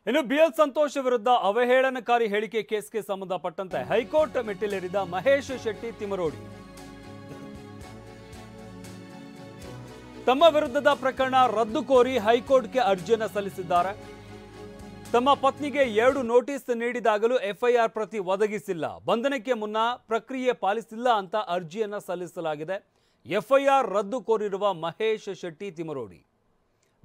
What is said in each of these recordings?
ಇನ್ನು ಬಿಎಲ್ ಸಂತೋಷ್ ವಿರುದ್ಧ ಅವಹೇಳನಕಾರಿ ಹೇಳಿಕೆ ಕೇಸ್ಗೆ ಸಂಬಂಧಪಟ್ಟಂತೆ ಹೈಕೋರ್ಟ್ ಮೆಟ್ಟಿಲೇರಿದ ಮಹೇಶ್ ಶೆಟ್ಟಿ ತಿಮರೋಡಿ ತಮ್ಮ ವಿರುದ್ಧದ ಪ್ರಕರಣ ರದ್ದು ಕೋರಿ ಹೈಕೋರ್ಟ್ಗೆ ಅರ್ಜಿಯನ್ನು ಸಲ್ಲಿಸಿದ್ದಾರೆ. ತಮ್ಮ ಪತ್ನಿಗೆ 2 ನೋಟಿಸ್ ನೀಡಿದಾಗಲೂ ಎಫ್ಐಆರ್ ಪ್ರತಿ ಒದಗಿಸಿಲ್ಲ, ಬಂಧನಕ್ಕೆ ಮುನ್ನ ಪ್ರಕ್ರಿಯೆ ಪಾಲಿಸಿಲ್ಲ ಅಂತ ಅರ್ಜಿಯನ್ನು ಸಲ್ಲಿಸಲಾಗಿದೆ. ಎಫ್ಐಆರ್ ರದ್ದು ಕೋರಿರುವ ಮಹೇಶ್ ಶೆಟ್ಟಿ ತಿಮರೋಡಿ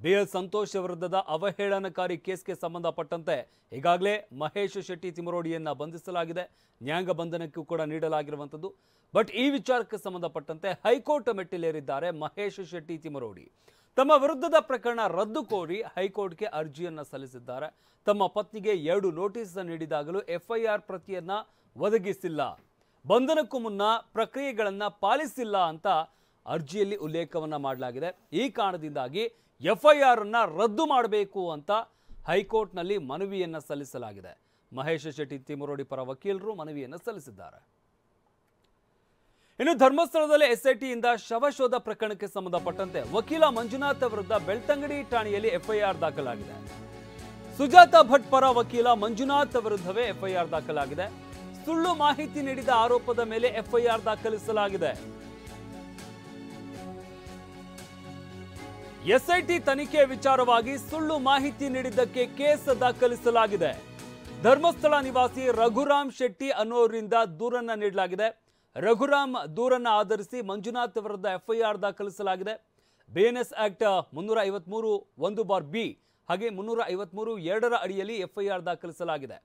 ಬಿಎಲ್ ಸಂತೋಷ್ ವಿರುದ್ಧದ ಅವಹೇಳನಕಾರಿ ಕೇಸ್ಗೆ ಸಂಬಂಧಪಟ್ಟಂತೆ ಈಗಾಗಲೇ ಮಹೇಶ್ ಶೆಟ್ಟಿ ತಿಮರೋಡಿಯನ್ನ ಬಂಧಿಸಲಾಗಿದೆ. ನ್ಯಾಯಾಂಗ ಬಂಧನಕ್ಕೂ ಕೂಡ ನೀಡಲಾಗಿರುವಂಥದ್ದು. ಬಟ್ ಈ ವಿಚಾರಕ್ಕೆ ಸಂಬಂಧಪಟ್ಟಂತೆ ಹೈಕೋರ್ಟ್ ಮೆಟ್ಟಿಲೇರಿದ್ದಾರೆ ಮಹೇಶ್ ಶೆಟ್ಟಿ ತಿಮರೋಡಿ. ತಮ್ಮ ವಿರುದ್ಧದ ಪ್ರಕರಣ ರದ್ದು ಕೋರಿ ಹೈಕೋರ್ಟ್ಗೆ ಅರ್ಜಿಯನ್ನು ಸಲ್ಲಿಸಿದ್ದಾರೆ. ತಮ್ಮ ಪತ್ನಿಗೆ 2 ನೋಟಿಸ್ ನೀಡಿದಾಗಲೂ ಎಫ್ಐಆರ್ ಪ್ರತಿಯನ್ನ ಒದಗಿಸಿಲ್ಲ, ಬಂಧನಕ್ಕೂ ಮುನ್ನ ಪ್ರಕ್ರಿಯೆಗಳನ್ನು ಪಾಲಿಸಿಲ್ಲ ಅಂತ ಅರ್ಜಿಯಲ್ಲಿ ಉಲ್ಲೇಖವನ್ನ ಮಾಡಲಾಗಿದೆ. ಈ ಕಾರಣದಿಂದಾಗಿ ಎಫ್ಐಆರ್ ಅನ್ನ ರದ್ದು ಮಾಡಬೇಕು ಅಂತ ಹೈಕೋರ್ಟ್ನಲ್ಲಿ ಮನವಿಯನ್ನ ಸಲ್ಲಿಸಲಾಗಿದೆ. ಮಹೇಶ್ ಶೆಟ್ಟಿ ತಿಮರೋಡಿ ಪರ ವಕೀಲರು ಮನವಿಯನ್ನು ಸಲ್ಲಿಸಿದ್ದಾರೆ. ಇನ್ನು ಧರ್ಮಸ್ಥಳದಲ್ಲಿ ಎಸ್ಐಟಿಯಿಂದ ಶವಶೋಧ ಪ್ರಕರಣಕ್ಕೆ ಸಂಬಂಧಪಟ್ಟಂತೆ ವಕೀಲ ಮಂಜುನಾಥ್ ವಿರುದ್ಧ ಬೆಳ್ತಂಗಡಿ ಠಾಣೆಯಲ್ಲಿ ಎಫ್ಐಆರ್ ದಾಖಲಾಗಿದೆ. ಸುಜಾತ ಭಟ್ ಪರ ವಕೀಲ ಮಂಜುನಾಥ್ ವಿರುದ್ಧವೇ ಎಫ್ಐಆರ್ ದಾಖಲಾಗಿದೆ. ಸುಳ್ಳು ಮಾಹಿತಿ ನೀಡಿದ ಆರೋಪದ ಮೇಲೆ ಎಫ್ಐಆರ್ ದಾಖಲಿಸಲಾಗಿದೆ. ಎಸ್ಐಟಿ ತನಿಖೆ ವಿಚಾರವಾಗಿ ಸುಳ್ಳು ಮಾಹಿತಿ ನೀಡಿದ್ದಕ್ಕೆ ಕೇಸ್ ದಾಖಲಿಸಲಾಗಿದೆ. ಧರ್ಮಸ್ಥಳ ನಿವಾಸಿ ರಘುರಾಮ್ ಶೆಟ್ಟಿ ಅನ್ನೋರಿಂದ ದೂರನ್ನ ನೀಡಲಾಗಿದೆ. ರಘುರಾಮ್ ದೂರನ್ನ ಆಧರಿಸಿ ಮಂಜುನಾಥ್ ವಿರುದ್ಧ ಎಫ್ಐಆರ್ ದಾಖಲಿಸಲಾಗಿದೆ. ಬಿಎನ್ಎಸ್ ಆಕ್ಟ್ 353(1)(b) ಹಾಗೆ 353(2) ಅಡಿಯಲ್ಲಿ ಎಫ್ಐಆರ್ ದಾಖಲಿಸಲಾಗಿದೆ.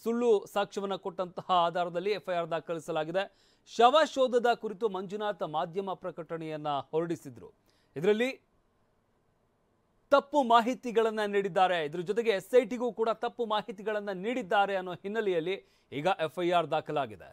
ಸುಳ್ಳು ಸಾಕ್ಷ್ಯವನ್ನು ಕೊಟ್ಟಂತಹ ಆಧಾರದಲ್ಲಿ ಎಫ್ಐಆರ್ ದಾಖಲಿಸಲಾಗಿದೆ. ಶವ ಶೋಧದ ಕುರಿತು ಮಂಜುನಾಥ್ ಮಾಧ್ಯಮ ಪ್ರಕಟಣೆಯನ್ನ ಹೊರಡಿಸಿದ್ರು. ಇದರಲ್ಲಿ ತಪ್ಪು ಮಾಹಿತಿಗಳನ್ನು ನೀಡಿದ್ದಾರೆ, ಇದರ ಜೊತೆಗೆ ಎಸ್ಐಟಿಗೂ ಕೂಡ ತಪ್ಪು ಮಾಹಿತಿಗಳನ್ನು ನೀಡಿದ್ದಾರೆ ಅನ್ನೋ ಹಿನ್ನೆಲೆಯಲ್ಲಿ ಈಗ ಎಫ್ಐಆರ್ ದಾಖಲಾಗಿದೆ.